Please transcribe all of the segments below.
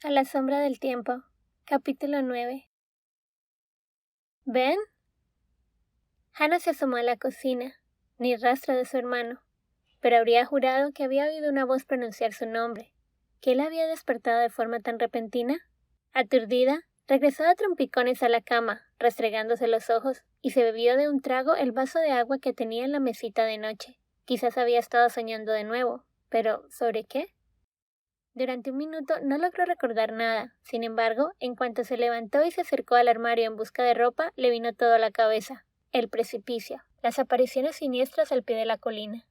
A la sombra del tiempo. Capítulo 9. ¿Ben? Hannah se asomó a la cocina. Ni rastro de su hermano. Pero habría jurado que había oído una voz pronunciar su nombre. ¿Que él había despertado de forma tan repentina? Aturdida, regresó a trompicones a la cama, restregándose los ojos, y se bebió de un trago el vaso de agua que tenía en la mesita de noche. Quizás había estado soñando de nuevo. ¿Pero sobre qué? Durante un minuto no logró recordar nada. Sin embargo, en cuanto se levantó y se acercó al armario en busca de ropa, le vino todo a la cabeza. El precipicio, las apariciones siniestras al pie de la colina.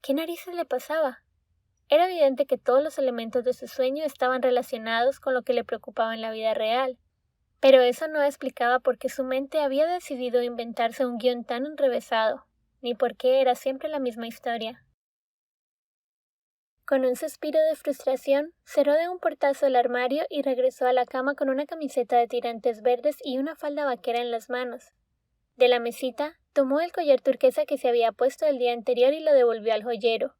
¿Qué narices le pasaba? Era evidente que todos los elementos de su sueño estaban relacionados con lo que le preocupaba en la vida real. Pero eso no explicaba por qué su mente había decidido inventarse un guión tan enrevesado, ni por qué era siempre la misma historia. Con un suspiro de frustración, cerró de un portazo el armario y regresó a la cama con una camiseta de tirantes verdes y una falda vaquera en las manos. De la mesita, tomó el collar turquesa que se había puesto el día anterior y lo devolvió al joyero.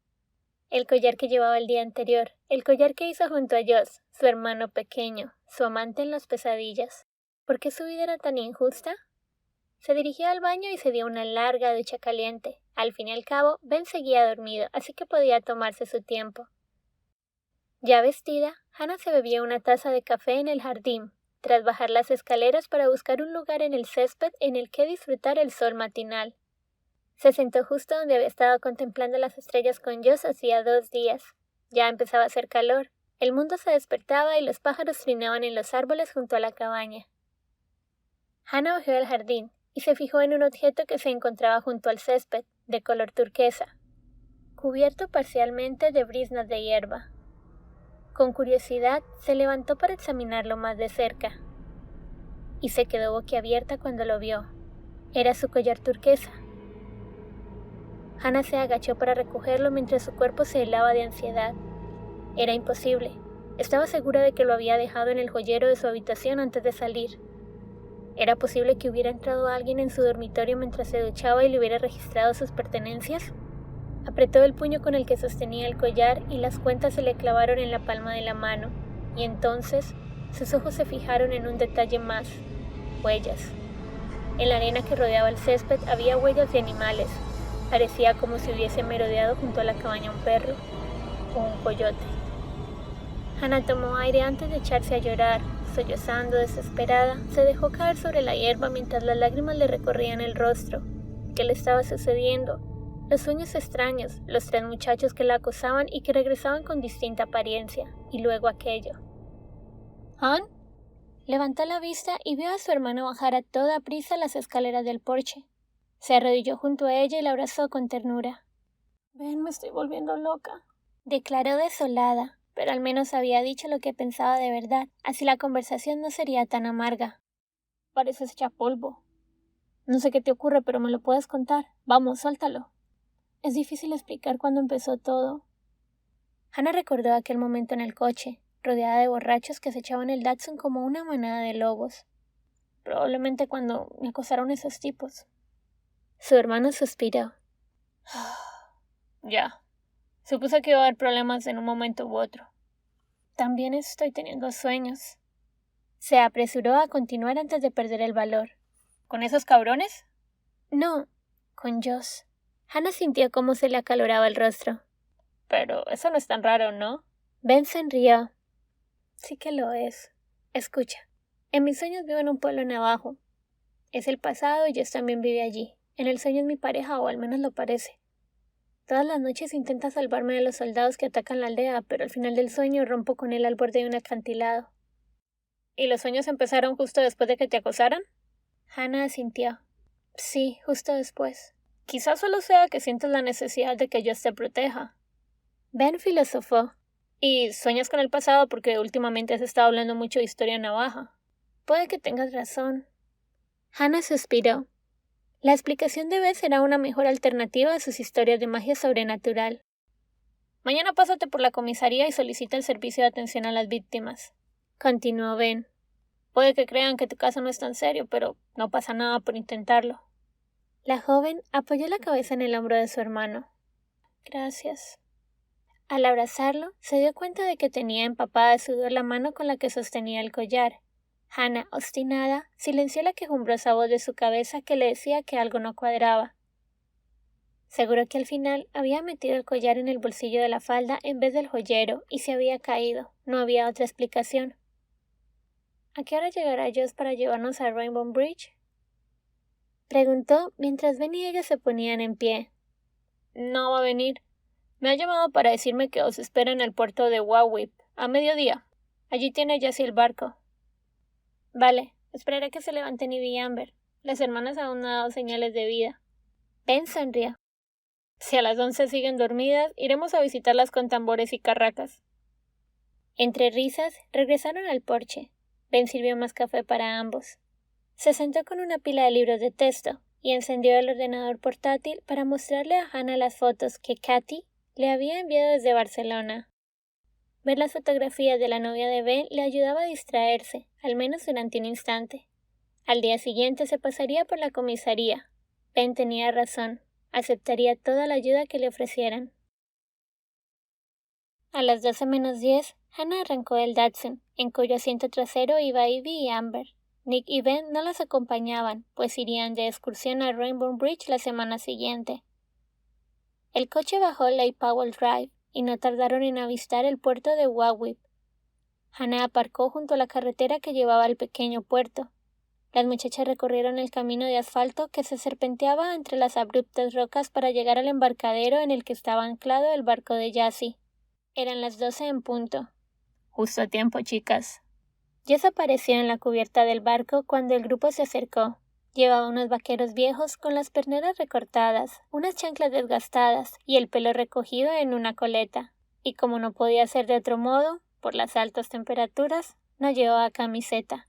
El collar que llevaba el día anterior, el collar que hizo junto a Joss, su hermano pequeño, su amante en las pesadillas. ¿Por qué su vida era tan injusta? Se dirigió al baño y se dio una larga ducha caliente. Al fin y al cabo, Ben seguía dormido, así que podía tomarse su tiempo. Ya vestida, Hannah se bebió una taza de café en el jardín, tras bajar las escaleras para buscar un lugar en el césped en el que disfrutar el sol matinal. Se sentó justo donde había estado contemplando las estrellas con Joss hacía 2 días. Ya empezaba a hacer calor, el mundo se despertaba y los pájaros trinaban en los árboles junto a la cabaña. Hannah bajó al jardín y se fijó en un objeto que se encontraba junto al césped, de color turquesa, cubierto parcialmente de briznas de hierba. Con curiosidad, se levantó para examinarlo más de cerca, y se quedó boquiabierta cuando lo vio. Era su collar turquesa. Hannah se agachó para recogerlo mientras su cuerpo se helaba de ansiedad. Era imposible. Estaba segura de que lo había dejado en el joyero de su habitación antes de salir. ¿Era posible que hubiera entrado alguien en su dormitorio mientras se duchaba y le hubiera registrado sus pertenencias? Apretó el puño con el que sostenía el collar y las cuentas se le clavaron en la palma de la mano, y entonces sus ojos se fijaron en un detalle más: huellas. En la arena que rodeaba el césped había huellas de animales. Parecía como si hubiese merodeado junto a la cabaña un perro o un coyote. Hannah tomó aire antes de echarse a llorar. Sollozando, desesperada, se dejó caer sobre la hierba mientras las lágrimas le recorrían el rostro. ¿Qué le estaba sucediendo? Los sueños extraños, los 3 muchachos que la acosaban y que regresaban con distinta apariencia, y luego aquello. ¿Han? Levantó la vista y vio a su hermano bajar a toda prisa las escaleras del porche. Se arrodilló junto a ella y la abrazó con ternura. «Ben, me estoy volviendo loca», declaró desolada, pero al menos había dicho lo que pensaba de verdad, así la conversación no sería tan amarga. «Pareces hecha polvo. No sé qué te ocurre, pero me lo puedes contar. Vamos, suéltalo». Es difícil explicar cuándo empezó todo. Hannah recordó aquel momento en el coche, rodeada de borrachos que acechaban el Datsun como una manada de lobos. Probablemente cuando me acosaron esos tipos. Su hermano suspiró. Ya. Supuse que iba a haber problemas en un momento u otro. También estoy teniendo sueños. Se apresuró a continuar antes de perder el valor. ¿Con esos cabrones? No, con Joss. Hannah sintió cómo se le acaloraba el rostro. Pero eso no es tan raro, ¿no? Ben sonrió. Sí que lo es. Escucha, en mis sueños vivo en un pueblo navajo. Es el pasado y Joss también vive allí. En el sueño es mi pareja, o al menos lo parece. Todas las noches intenta salvarme de los soldados que atacan la aldea, pero al final del sueño rompo con él al borde de un acantilado. ¿Y los sueños empezaron justo después de que te acosaran? Hannah asintió. Sí, justo después. Quizás solo sea que sientes la necesidad de que Joss te proteja. Ben filosofó. Y sueñas con el pasado porque últimamente has estado hablando mucho de historia navaja. Puede que tengas razón. Hannah suspiró. La explicación de Ben será una mejor alternativa a sus historias de magia sobrenatural. Mañana pásate por la comisaría y solicita el servicio de atención a las víctimas. Continuó Ben. Puede que crean que tu caso no es tan serio, pero no pasa nada por intentarlo. La joven apoyó la cabeza en el hombro de su hermano. Gracias. Al abrazarlo, se dio cuenta de que tenía empapada de sudor la mano con la que sostenía el collar. Hannah, obstinada, silenció la quejumbrosa voz de su cabeza que le decía que algo no cuadraba. Seguro que al final había metido el collar en el bolsillo de la falda en vez del joyero y se había caído. No había otra explicación. ¿A qué hora llegará Joss para llevarnos a Rainbow Bridge? Preguntó mientras Ben y ella se ponían en pie. No va a venir. Me ha llamado para decirme que os espera en el puerto de Wawip a mediodía. Allí tiene Jessie el barco. Vale, esperaré que se levanten Ivy y Amber. Las hermanas aún no han dado señales de vida. Ben sonrió. Si a las 11 siguen dormidas, iremos a visitarlas con tambores y carracas. Entre risas, regresaron al porche. Ben sirvió más café para ambos. Se sentó con una pila de libros de texto y encendió el ordenador portátil para mostrarle a Hannah las fotos que Katy le había enviado desde Barcelona. Ver las fotografías de la novia de Ben le ayudaba a distraerse, al menos durante un instante. Al día siguiente se pasaría por la comisaría. Ben tenía razón. Aceptaría toda la ayuda que le ofrecieran. A las 12:10, Hannah arrancó el Datsun, en cuyo asiento trasero iba Ivy y Amber. Nick y Ben no las acompañaban, pues irían de excursión a Rainbow Bridge la semana siguiente. El coche bajó Lake Powell Drive y no tardaron en avistar el puerto de Wawip. Hannah aparcó junto a la carretera que llevaba al pequeño puerto. Las muchachas recorrieron el camino de asfalto que se serpenteaba entre las abruptas rocas para llegar al embarcadero en el que estaba anclado el barco de Jessie. Eran las 12 en punto. Justo a tiempo, chicas. Jess apareció en la cubierta del barco cuando el grupo se acercó. Llevaba unos vaqueros viejos con las perneras recortadas, unas chanclas desgastadas y el pelo recogido en una coleta. Y como no podía ser de otro modo, por las altas temperaturas, no llevaba camiseta.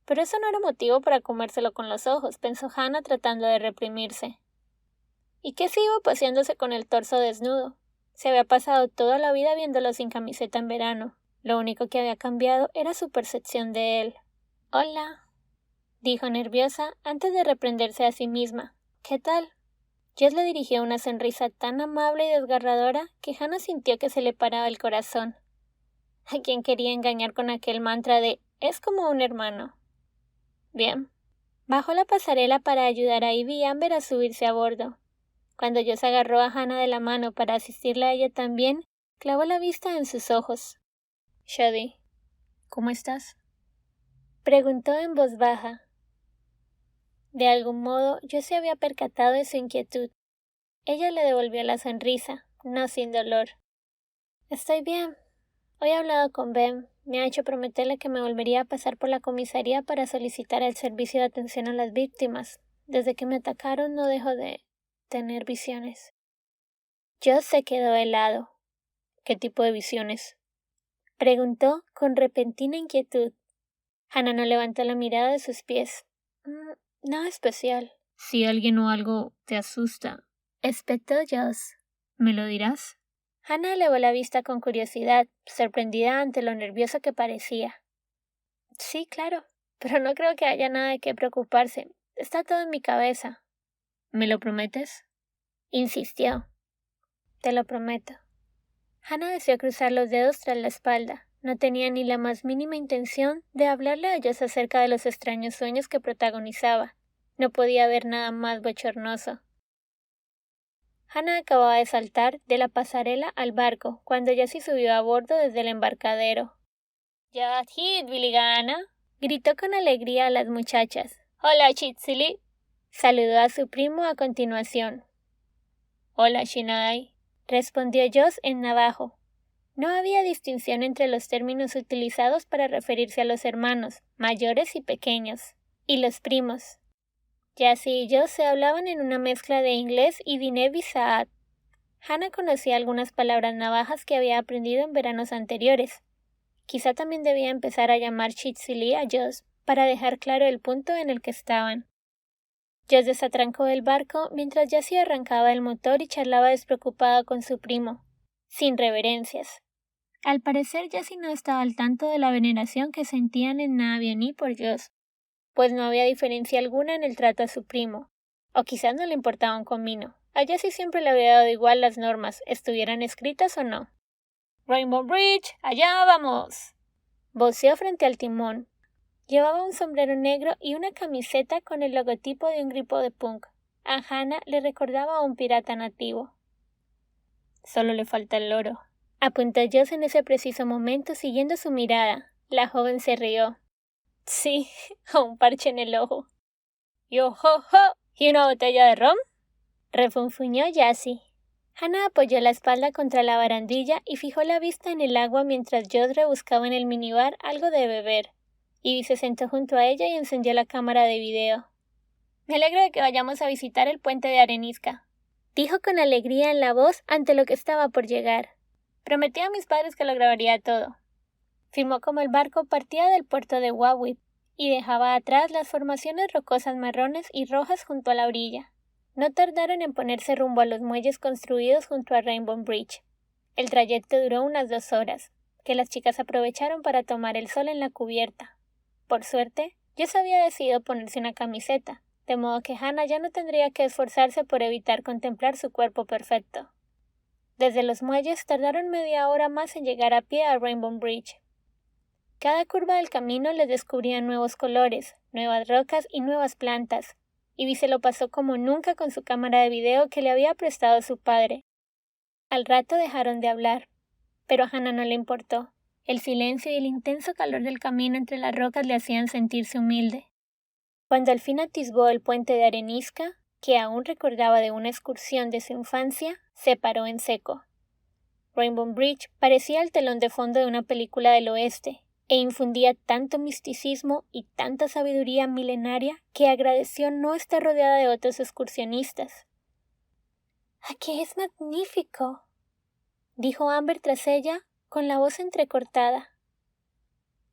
Pero eso no era motivo para comérselo con los ojos, pensó Hannah tratando de reprimirse. ¿Y qué si iba paseándose con el torso desnudo? Se había pasado toda la vida viéndolo sin camiseta en verano. Lo único que había cambiado era su percepción de él. «Hola», dijo nerviosa antes de reprenderse a sí misma. «¿Qué tal?» Jess le dirigió una sonrisa tan amable y desgarradora que Hannah sintió que se le paraba el corazón. ¿A quién quería engañar con aquel mantra de «es como un hermano»? Bien. Bajó la pasarela para ayudar a Ivy y Amber a subirse a bordo. Cuando Joss agarró a Hannah de la mano para asistirle a ella también, clavó la vista en sus ojos. «Shadi, ¿cómo estás?», preguntó en voz baja. De algún modo, Joss se había percatado de su inquietud. Ella le devolvió la sonrisa, no sin dolor. «Estoy bien. Hoy he hablado con Ben. Me ha hecho prometerle que me volvería a pasar por la comisaría para solicitar el servicio de atención a las víctimas. Desde que me atacaron no dejo de tener visiones». Joss se quedó helado. «¿Qué tipo de visiones?», preguntó con repentina inquietud. Hannah no levantó la mirada de sus pies. «Nada especial». «Si alguien o algo te asusta», espetó Joss, «¿me lo dirás?». Hannah elevó la vista con curiosidad, sorprendida ante lo nervioso que parecía. «Sí, claro, pero no creo que haya nada de qué preocuparse. Está todo en mi cabeza». «¿Me lo prometes?», insistió. «Te lo prometo». Hannah deseó cruzar los dedos tras la espalda. No tenía ni la más mínima intención de hablarle a Joss acerca de los extraños sueños que protagonizaba. No podía haber nada más bochornoso. Hannah acababa de saltar de la pasarela al barco cuando Jessie subió a bordo desde el embarcadero. «¡Ya hit, Billigana!», gritó con alegría a las muchachas. «Hola, Chitsili», saludó a su primo a continuación. «Hola, Shinai», respondió Joss en navajo. No había distinción entre los términos utilizados para referirse a los hermanos, mayores y pequeños, y los primos. Jessie y Joss se hablaban en una mezcla de inglés y Dineb y Saad. Hannah conocía algunas palabras navajas que había aprendido en veranos anteriores. Quizá también debía empezar a llamar Chitsili a Joss para dejar claro el punto en el que estaban. Joss desatrancó el barco mientras Jessie arrancaba el motor y charlaba despreocupada con su primo, sin reverencias. Al parecer Jessie no estaba al tanto de la veneración que sentían en Navianí por Joss, pues no había diferencia alguna en el trato a su primo, o quizás no le importaba un comino. A Jessie siempre le había dado igual las normas, estuvieran escritas o no. Rainbow Bridge, allá vamos. Voceó frente al timón. Llevaba un sombrero negro y una camiseta con el logotipo de un grupo de punk. A Hannah le recordaba a un pirata nativo. Solo le falta el loro. Apuntó Joss en ese preciso momento siguiendo su mirada. La joven se rió. Sí, un parche en el ojo. ¡Yo, ho, ho! ¿Y una botella de ron? Refunfuñó Jessie. Hannah apoyó la espalda contra la barandilla y fijó la vista en el agua mientras Joss rebuscaba en el minibar algo de beber. Ivy se sentó junto a ella y encendió la cámara de video. Me alegro de que vayamos a visitar el puente de arenisca, dijo con alegría en la voz ante lo que estaba por llegar. Prometí a mis padres que lo grabaría todo. Filmó como el barco partía del puerto de Wawip y dejaba atrás las formaciones rocosas marrones y rojas junto a la orilla. No tardaron en ponerse rumbo a los muelles construidos junto a Rainbow Bridge. El trayecto duró unas 2 horas, que las chicas aprovecharon para tomar el sol en la cubierta. Por suerte, Joss había decidido ponerse una camiseta, de modo que Hannah ya no tendría que esforzarse por evitar contemplar su cuerpo perfecto. Desde los muelles tardaron media hora más en llegar a pie a Rainbow Bridge. Cada curva del camino les descubría nuevos colores, nuevas rocas y nuevas plantas. Ivy se lo pasó como nunca con su cámara de video que le había prestado su padre. Al rato dejaron de hablar, pero a Hannah no le importó. El silencio y el intenso calor del camino entre las rocas le hacían sentirse humilde. Cuando al fin atisbó el puente de arenisca, que aún recordaba de una excursión de su infancia, se paró en seco. Rainbow Bridge parecía el telón de fondo de una película del oeste, e infundía tanto misticismo y tanta sabiduría milenaria que agradeció no estar rodeada de otros excursionistas. «¡Aquí es magnífico!», dijo Amber tras ella, con la voz entrecortada.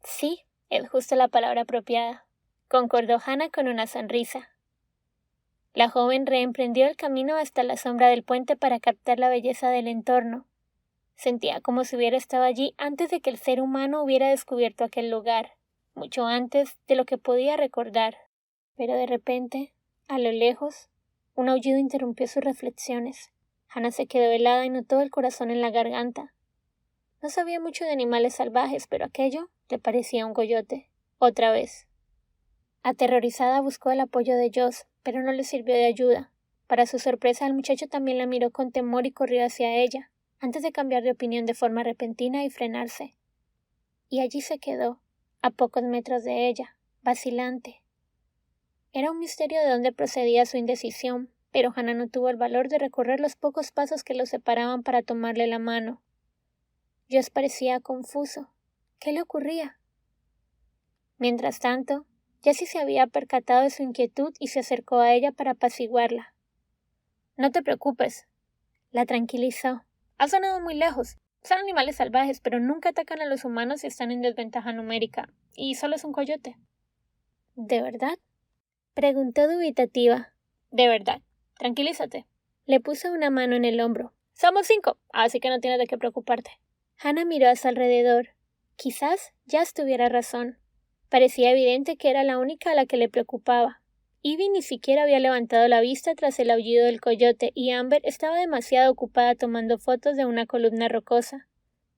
«Sí, es justo la palabra apropiada», concordó Hannah con una sonrisa. La joven reemprendió el camino hasta la sombra del puente para captar la belleza del entorno. Sentía como si hubiera estado allí antes de que el ser humano hubiera descubierto aquel lugar, mucho antes de lo que podía recordar. Pero de repente, a lo lejos, un aullido interrumpió sus reflexiones. Hannah se quedó helada y notó el corazón en la garganta. No sabía mucho de animales salvajes, pero aquello le parecía un coyote. Otra vez. Aterrorizada buscó el apoyo de Joss, pero no le sirvió de ayuda. Para su sorpresa, el muchacho también la miró con temor y corrió hacia ella, antes de cambiar de opinión de forma repentina y frenarse. Y allí se quedó, a pocos metros de ella, vacilante. Era un misterio de dónde procedía su indecisión, pero Hannah no tuvo el valor de recorrer los pocos pasos que los separaban para tomarle la mano. Joss parecía confuso. ¿Qué le ocurría? Mientras tanto, Jessie se había percatado de su inquietud y se acercó a ella para apaciguarla. «No te preocupes», la tranquilizó. «Has sonado muy lejos. Son animales salvajes, pero nunca atacan a los humanos si están en desventaja numérica. Y solo es un coyote». «¿De verdad?», preguntó dubitativa. «De verdad. Tranquilízate». Le puso una mano en el hombro. «Somos 5, así que no tienes de qué preocuparte». Hannah miró a su alrededor. Quizás Jazz tuviera razón. Parecía evidente que era la única a la que le preocupaba. Ivy ni siquiera había levantado la vista tras el aullido del coyote y Amber estaba demasiado ocupada tomando fotos de una columna rocosa.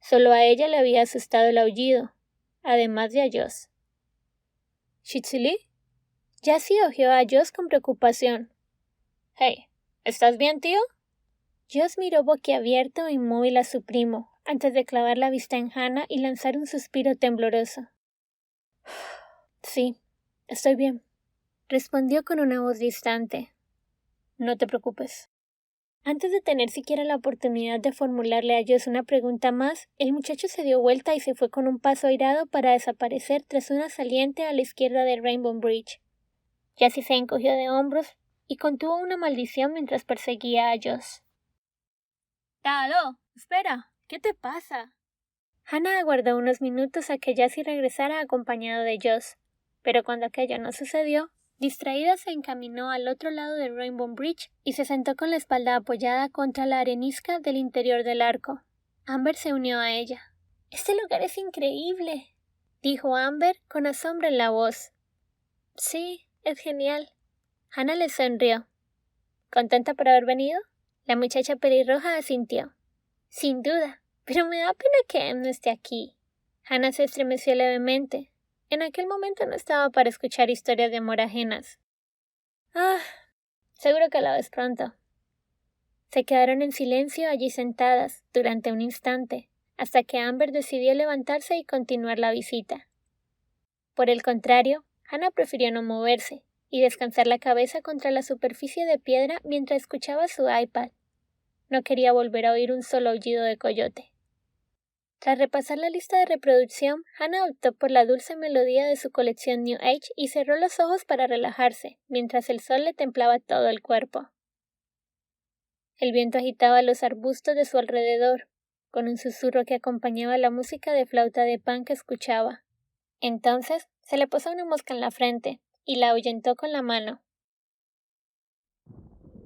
Solo a ella le había asustado el aullido, además de a Joss. «¿Shitsuli?» Jessie ojeó a Joss con preocupación. «Hey, ¿estás bien, tío?» Joss miró boquiabierto e inmóvil a su primo, antes de clavar la vista en Hannah y lanzar un suspiro tembloroso. «Sí, estoy bien», respondió con una voz distante. «No te preocupes». Antes de tener siquiera la oportunidad de formularle a Joss una pregunta más, el muchacho se dio vuelta y se fue con un paso airado para desaparecer tras una saliente a la izquierda de Rainbow Bridge. Jessie se encogió de hombros y contuvo una maldición mientras perseguía a Joss. «¡Aló! ¡Espera! ¿Qué te pasa?» Hannah aguardó unos minutos a que Jessie regresara acompañado de Joss, pero cuando aquello no sucedió, distraída se encaminó al otro lado de Rainbow Bridge y se sentó con la espalda apoyada contra la arenisca del interior del arco. Amber se unió a ella. «Este lugar es increíble», dijo Amber con asombro en la voz. «Sí, es genial». Hannah le sonrió. «¿Contenta por haber venido?» La muchacha pelirroja asintió. «Sin duda. Pero me da pena que Em no esté aquí. Hannah se estremeció levemente. En aquel momento no estaba para escuchar historias de amor ajenas. Seguro que la ves pronto. Se quedaron en silencio allí sentadas durante un instante, hasta que Amber decidió levantarse y continuar la visita. Por el contrario, Hannah prefirió no moverse y descansar la cabeza contra la superficie de piedra mientras escuchaba su iPad. No quería volver a oír un solo aullido de coyote. Tras repasar la lista de reproducción, Hannah optó por la dulce melodía de su colección New Age y cerró los ojos para relajarse, mientras el sol le templaba todo el cuerpo. El viento agitaba los arbustos de su alrededor, con un susurro que acompañaba la música de flauta de pan que escuchaba. Entonces se le posó una mosca en la frente y la ahuyentó con la mano.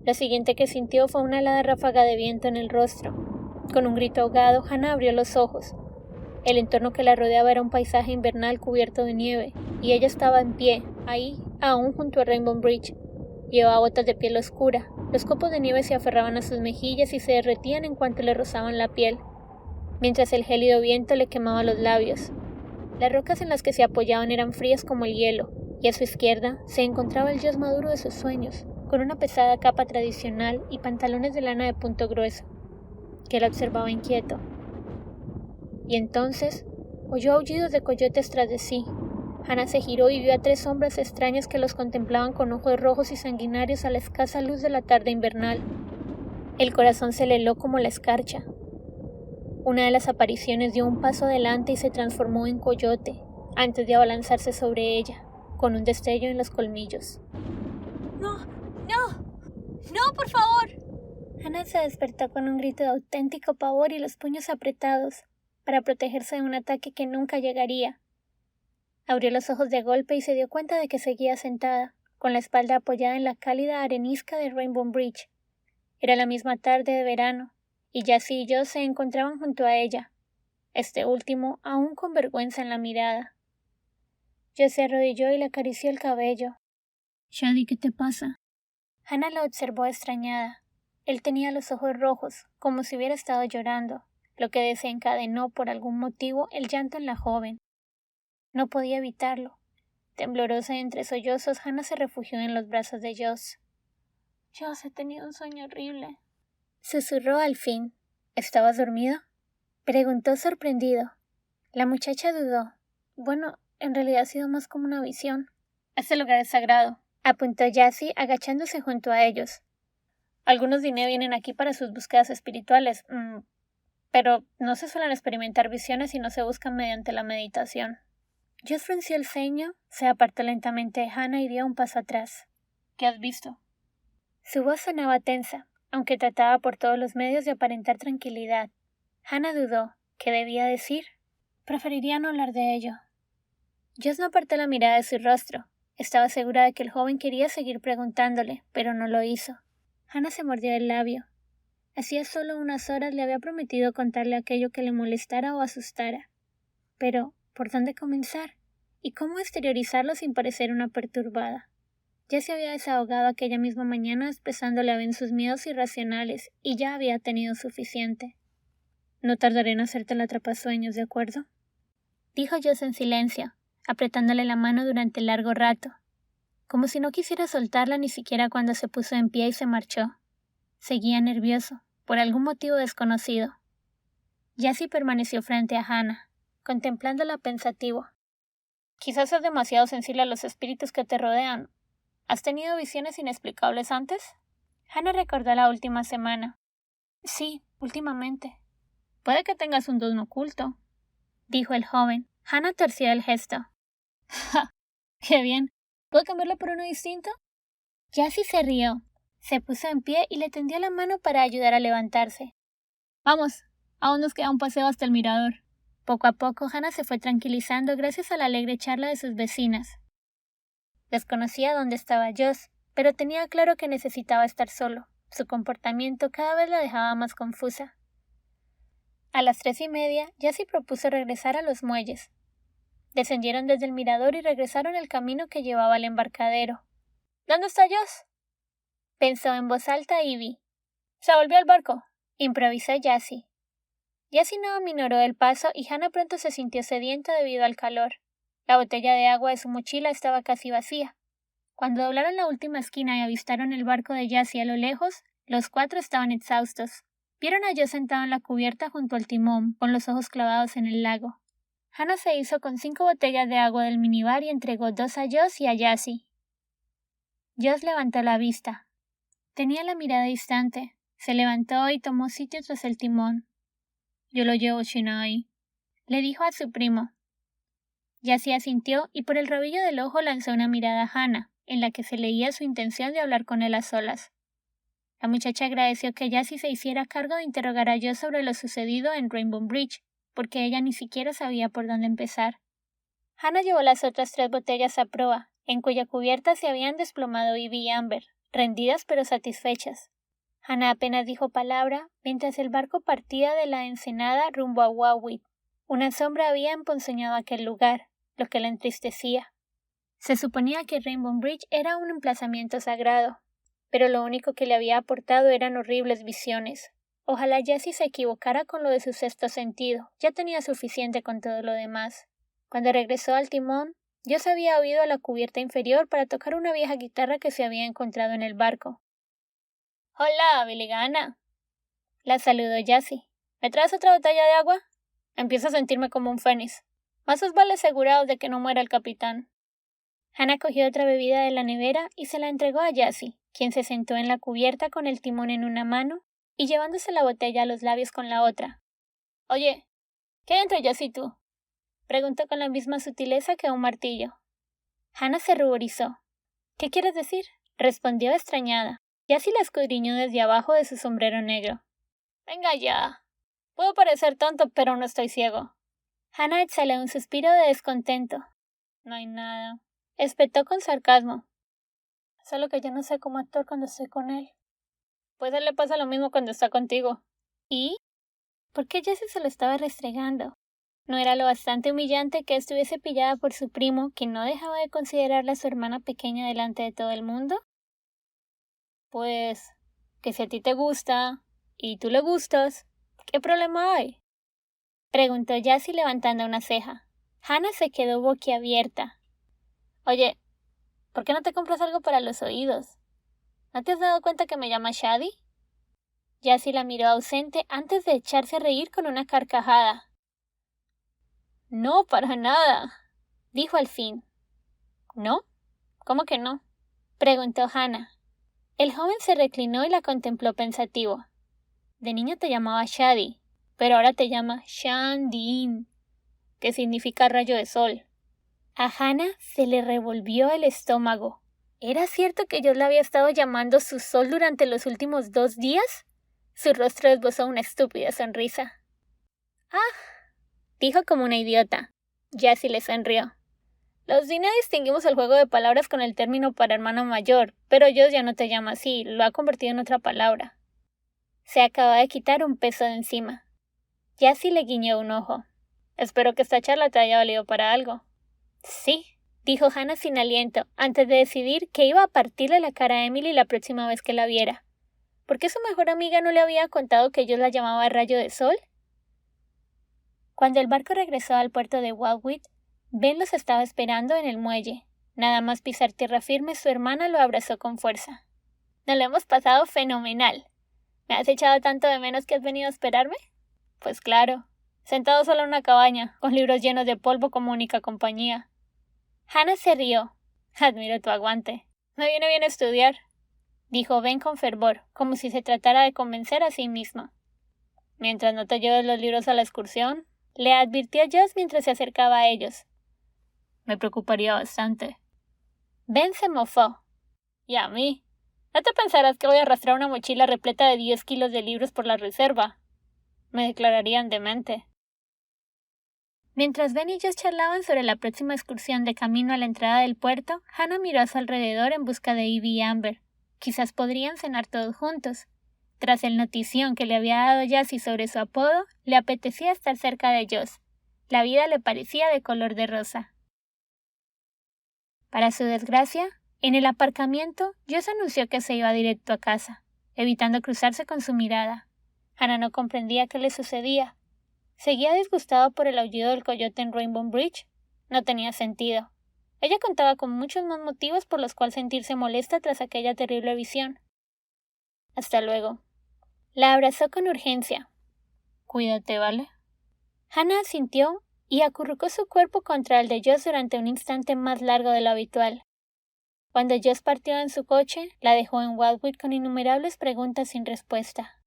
Lo siguiente que sintió fue una helada ráfaga de viento en el rostro. Con un grito ahogado, Hannah abrió los ojos. El entorno que la rodeaba era un paisaje invernal cubierto de nieve, y ella estaba en pie, ahí, aún junto a Rainbow Bridge. Llevaba botas de piel oscura. Los copos de nieve se aferraban a sus mejillas y se derretían en cuanto le rozaban la piel, mientras el gélido viento le quemaba los labios. Las rocas en las que se apoyaban eran frías como el hielo, y a su izquierda se encontraba el dios maduro de sus sueños, con una pesada capa tradicional y pantalones de lana de punto grueso, que la observaba inquieto. Y entonces oyó aullidos de coyotes tras de sí. Hannah se giró y vio a 3 sombras extrañas que los contemplaban con ojos rojos y sanguinarios a la escasa luz de la tarde invernal. El corazón se le heló como la escarcha. Una de las apariciones dio un paso adelante y se transformó en coyote, antes de abalanzarse sobre ella, con un destello en los colmillos. ¡No! ¡No! ¡No, por favor! Hannah se despertó con un grito de auténtico pavor y los puños apretados, para protegerse de un ataque que nunca llegaría. Abrió los ojos de golpe y se dio cuenta de que seguía sentada, con la espalda apoyada en la cálida arenisca de Rainbow Bridge. Era la misma tarde de verano, y Jessie y Joss se encontraban junto a ella, este último aún con vergüenza en la mirada. Joss se arrodilló y le acarició el cabello. Shadi, ¿qué te pasa? Hannah la observó extrañada. Él tenía los ojos rojos, como si hubiera estado llorando, lo que desencadenó por algún motivo el llanto en la joven. No podía evitarlo. Temblorosa entre sollozos, Hannah se refugió en los brazos de Joss. Joss, he tenido un sueño horrible. Susurró al fin. ¿Estabas dormido? Preguntó sorprendido. La muchacha dudó. Bueno, en realidad ha sido más como una visión. Este lugar es sagrado, apuntó Jessie agachándose junto a ellos. Algunos Diné vienen aquí para sus búsquedas espirituales, pero no se suelen experimentar visiones y no se buscan mediante la meditación. Joss frunció el ceño, se apartó lentamente de Hannah y dio un paso atrás. ¿Qué has visto? Su voz sonaba tensa, aunque trataba por todos los medios de aparentar tranquilidad. Hannah dudó. ¿Qué debía decir? Preferiría no hablar de ello. Joss no apartó la mirada de su rostro. Estaba segura de que el joven quería seguir preguntándole, pero no lo hizo. Hannah se mordió el labio. Hacía solo unas horas le había prometido contarle aquello que le molestara o asustara. Pero, ¿por dónde comenzar? ¿Y cómo exteriorizarlo sin parecer una perturbada? Ya se había desahogado aquella misma mañana expresándole a Ben sus miedos irracionales, y ya había tenido suficiente. No tardaré en hacerte el atrapasueños, ¿de acuerdo? Dijo Joss en silencio, apretándole la mano durante largo rato, como si no quisiera soltarla ni siquiera cuando se puso en pie y se marchó. Seguía nervioso, por algún motivo desconocido. Jessie permaneció frente a Hannah, contemplándola pensativo. Quizás es demasiado sensible a los espíritus que te rodean. ¿Has tenido visiones inexplicables antes? Hannah recordó la última semana. Sí, últimamente. Puede que tengas un don oculto, dijo el joven. Hannah torció el gesto. ¡Ja! ¡Qué bien! ¿Puedo cambiarlo por uno distinto? Jessie se rió. Se puso en pie y le tendió la mano para ayudar a levantarse. Vamos, aún nos queda un paseo hasta el mirador. Poco a poco Hannah se fue tranquilizando gracias a la alegre charla de sus vecinas. Desconocía dónde estaba Joss, pero tenía claro que necesitaba estar solo. Su comportamiento cada vez la dejaba más confusa. A las 3:30, Jessie propuso regresar a los muelles. Descendieron desde el mirador y regresaron el camino que llevaba al embarcadero. ¿Dónde está Joss? Pensó en voz alta Ivy. Se volvió al barco, improvisó Jessie. Jessie no aminoró el paso y Hannah pronto se sintió sedienta debido al calor. La botella de agua de su mochila estaba casi vacía. Cuando doblaron la última esquina y avistaron el barco de Jessie a lo lejos, los 4 estaban exhaustos. Vieron a Joss sentado en la cubierta junto al timón, con los ojos clavados en el lago. Hannah se hizo con 5 botellas de agua del minibar y entregó 2 a Joss y a Jessie. Joss levantó la vista. Tenía la mirada distante. Se levantó y tomó sitio tras el timón. «Yo lo llevo, Shinai», le dijo a su primo. Jessie asintió y por el rabillo del ojo lanzó una mirada a Hannah, en la que se leía su intención de hablar con él a solas. La muchacha agradeció que Jessie se hiciera cargo de interrogar a Joss sobre lo sucedido en Rainbow Bridge, porque ella ni siquiera sabía por dónde empezar. Hannah llevó las otras 3 botellas a proa, en cuya cubierta se habían desplomado Ivy y Amber, rendidas pero satisfechas. Hannah apenas dijo palabra, mientras el barco partía de la ensenada rumbo a Wawit. Una sombra había emponzoñado aquel lugar, lo que la entristecía. Se suponía que Rainbow Bridge era un emplazamiento sagrado, pero lo único que le había aportado eran horribles visiones. Ojalá Jessie se equivocara con lo de su sexto sentido, ya tenía suficiente con todo lo demás. Cuando regresó al timón, Joss había huido a la cubierta inferior para tocar una vieja guitarra que se había encontrado en el barco. «Hola, Billigana», la saludó Jessie. «¿Me traes otra botella de agua? Empiezo a sentirme como un fénix. Más os vale asegurados de que no muera el capitán». Hannah cogió otra bebida de la nevera y se la entregó a Jessie, quien se sentó en la cubierta con el timón en una mano y llevándose la botella a los labios con la otra. «Oye, ¿qué hay entre Jessie y tú?», preguntó con la misma sutileza que un martillo. Hannah se ruborizó. «¿Qué quieres decir?», respondió extrañada. Jessie la escudriñó desde abajo de su sombrero negro. «Venga ya. Puedo parecer tonto, pero no estoy ciego». Hannah exhaló un suspiro de descontento. «No hay nada», espetó con sarcasmo. «Solo que yo no sé cómo actuar cuando estoy con él». «Pues a él le pasa lo mismo cuando está contigo». «¿Y?» ¿Por qué Jessie se lo estaba restregando? ¿No era lo bastante humillante que estuviese pillada por su primo, que no dejaba de considerarla su hermana pequeña delante de todo el mundo? «Pues, que si a ti te gusta, y tú le gustas, ¿qué problema hay?», preguntó Jessie levantando una ceja. Hannah se quedó boquiabierta. «Oye, ¿por qué no te compras algo para los oídos? ¿No te has dado cuenta que me llama Shadi?» Jessie la miró ausente antes de echarse a reír con una carcajada. «No, para nada», dijo al fin. «¿No? ¿Cómo que no?», preguntó Hannah. El joven se reclinó y la contempló pensativo. «De niño te llamaba Shadi, pero ahora te llama Shandin, que significa rayo de sol». A Hannah se le revolvió el estómago. ¿Era cierto que Joss la había estado llamando su sol durante los últimos 2 días? Su rostro esbozó una estúpida sonrisa. «Ah», dijo como una idiota. Jessie le sonrió. «Los Dine distinguimos el juego de palabras con el término para hermano mayor, pero Joss ya no te llama así, lo ha convertido en otra palabra». Se acaba de quitar un peso de encima. Jessie le guiñó un ojo. «Espero que esta charla te haya valido para algo». «Sí», dijo Hannah sin aliento, antes de decidir que iba a partirle la cara a Emily la próxima vez que la viera. ¿Por qué su mejor amiga no le había contado que Joss la llamaba rayo de sol? Cuando el barco regresó al puerto de Wawit, Ben los estaba esperando en el muelle. Nada más pisar tierra firme, su hermana lo abrazó con fuerza. «Nos lo hemos pasado fenomenal. ¿Me has echado tanto de menos que has venido a esperarme?» «Pues claro, sentado solo en una cabaña, con libros llenos de polvo como única compañía». Hannah se rió. «Admiro tu aguante. Me viene bien estudiar», dijo Ben con fervor, como si se tratara de convencer a sí mismo. «Mientras no te lleves los libros a la excursión», le advirtió Joss mientras se acercaba a ellos. «Me preocuparía bastante». Ben se mofó. «¿Y a mí? ¿No te pensarás que voy a arrastrar una mochila repleta de 10 kilos de libros por la reserva? Me declararían demente». Mientras Ben y Joss charlaban sobre la próxima excursión de camino a la entrada del puerto, Hannah miró a su alrededor en busca de Ivy y Amber. Quizás podrían cenar todos juntos. Tras el notición que le había dado Jessie sobre su apodo, le apetecía estar cerca de Joss. La vida le parecía de color de rosa. Para su desgracia, en el aparcamiento, Joss anunció que se iba directo a casa, evitando cruzarse con su mirada. Hannah no comprendía qué le sucedía. ¿Seguía disgustado por el aullido del coyote en Rainbow Bridge? No tenía sentido. Ella contaba con muchos más motivos por los cuales sentirse molesta tras aquella terrible visión. Hasta luego. La abrazó con urgencia. Cuídate, ¿vale? Hannah asintió y acurrucó su cuerpo contra el de Joss durante un instante más largo de lo habitual. Cuando Joss partió en su coche, la dejó en Wildwood con innumerables preguntas sin respuesta.